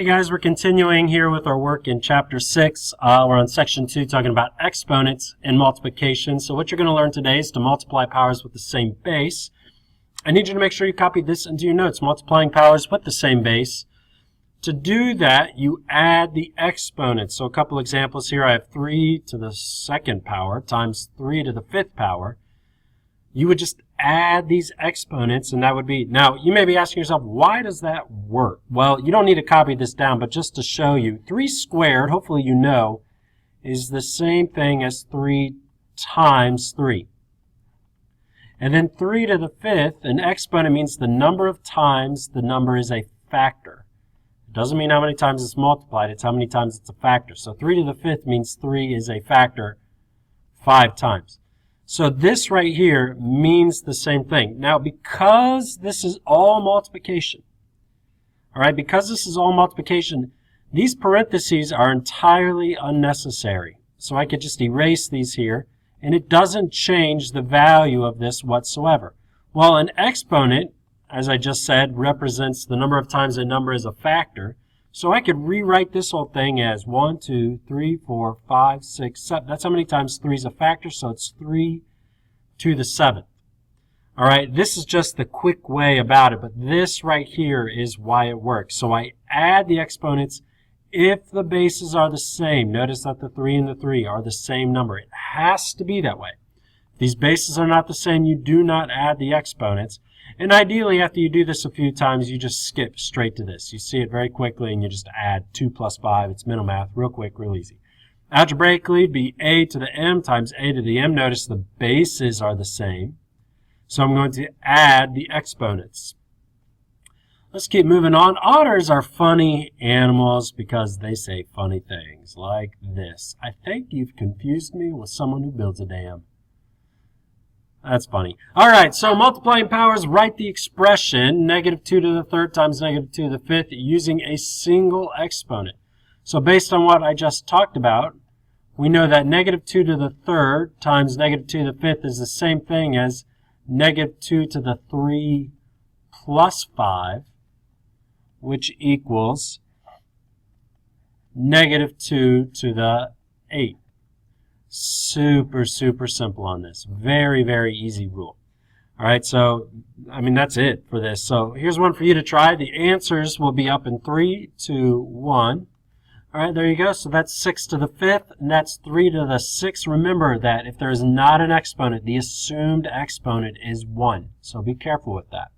Hey guys, we're continuing here with our work in Chapter 6. We're on Section 2 talking about exponents and multiplication. So what you're going to learn today is to multiply powers with the same base. I need you to make sure you copy this into your notes, multiplying powers with the same base. To do that, you add the exponents. So a couple examples here. I have 3 to the second power times 3 to the fifth power. You would just add these exponents, and that would be, now you may be asking yourself, why does that work? Well, you don't need to copy this down, but just to show you, 3 squared, hopefully you know, is the same thing as 3 times 3. And then 3 to the fifth, an exponent means the number of times the number is a factor. It doesn't mean how many times it's multiplied, it's how many times it's a factor. So 3 to the fifth means 3 is a factor 5 times. So this right here means the same thing. Now, because this is all multiplication, all right, because this is all multiplication, these parentheses are entirely unnecessary. So I could just erase these here, and it doesn't change the value of this whatsoever. Well, an exponent, as I just said, represents the number of times a number is a factor. So I could rewrite this whole thing as 1, 2, 3, 4, 5, 6, 7. That's how many times 3 is a factor, so it's 3 to the 7th. All right, this is just the quick way about it, but this right here is why it works. So I add the exponents if the bases are the same. Notice that the 3 and the 3 are the same number. It has to be that way. If these bases are not the same, you do not add the exponents. And ideally, after you do this a few times, you just skip straight to this. You see it very quickly, and you just add 2 plus 5. It's mental math, real quick, real easy. Algebraically, it'd be a to the m times a to the m. Notice the bases are the same. So I'm going to add the exponents. Let's keep moving on. Otters are funny animals because they say funny things like this. I think you've confused me with someone who builds a dam. That's funny. All right, so multiplying powers, write the expression negative 2 to the third times negative 2 to the fifth using a single exponent. So based on what I just talked about, we know that negative 2 to the third times negative 2 to the fifth is the same thing as negative 2 to the 3 plus 5, which equals negative 2 to the 8. Super, super simple on this. Very, very easy rule. All right, so, I mean, that's it for this. So here's one for you to try. The answers will be up in 3, 2, 1. All right, there you go. So that's 6 to the fifth, and that's 3 to the 6th. Remember that if there is not an exponent, the assumed exponent is 1. So be careful with that.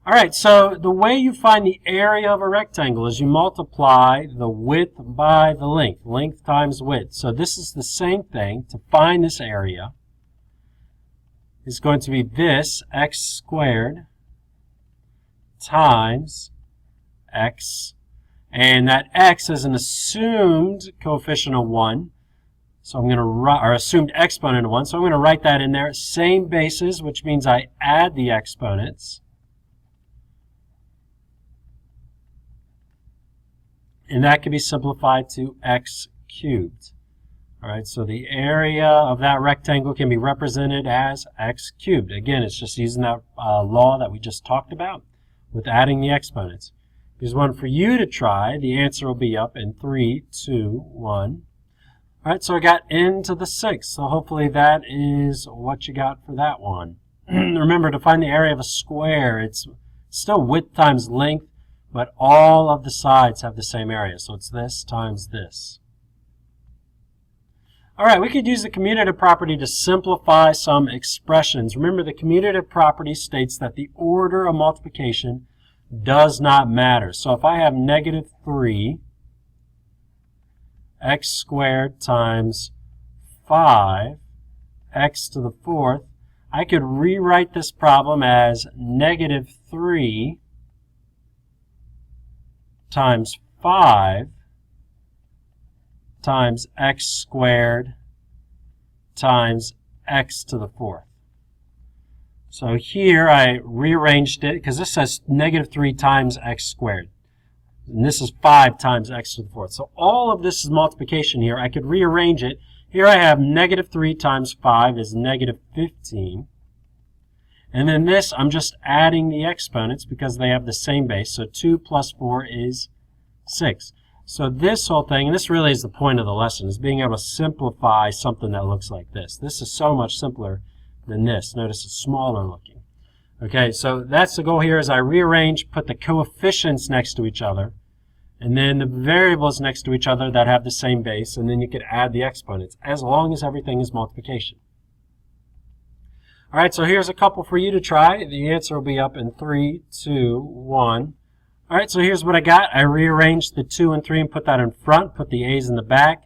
All right, so the way you find the area of a rectangle is you multiply the width by the length, length times width. So this is the same thing. To find this area is going to be this, x squared times x, and that x is an assumed coefficient of 1. So I'm going to write, or assumed exponent of 1. So I'm going to write that in there. Same basis, which means I add the exponents. And that can be simplified to x cubed. All right, so the area of that rectangle can be represented as x cubed. Again, it's just using that law that we just talked about with adding the exponents. Here's one for you to try. The answer will be up in 3, 2, 1. All right, so I got n to the 6th. So hopefully that is what you got for that one. Remember, to find the area of a square, it's still width times length, but all of the sides have the same area. So it's this times this. All right, we could use the commutative property to simplify some expressions. Remember, the commutative property states that the order of multiplication does not matter. So if I have negative 3 x squared times 5 x to the fourth, I could rewrite this problem as negative 3 times 5 times x squared times x to the fourth. So here I rearranged it because this says negative 3 times x squared. And this is 5 times x to the fourth. So all of this is multiplication here. I could rearrange it. Here I have negative 3 times 5 is negative 15. And then this, I'm just adding the exponents because they have the same base. So 2 plus 4 is 6. So this whole thing, and this really is the point of the lesson, is being able to simplify something that looks like this. This is so much simpler than this. Notice it's smaller looking. Okay, so that's the goal here, is I rearrange, put the coefficients next to each other, and then the variables next to each other that have the same base, and then you could add the exponents, as long as everything is multiplication. All right, so here's a couple for you to try. The answer will be up in 3, 2, 1. All right, so here's what I got. I rearranged the 2 and 3 and put that in front, put the a's in the back.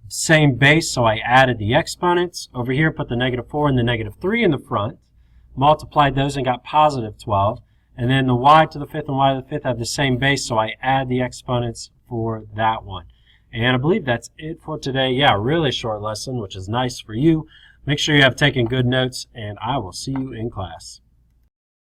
Same base, so I added the exponents. Over here, put the -4 and the -3 in the front. Multiplied those and got positive 12. And then the y to the 5th and y to the 5th have the same base, so I add the exponents for that one. And I believe that's it for today. Yeah, really short lesson, which is nice for you. Make sure you have taken good notes, and I will see you in class.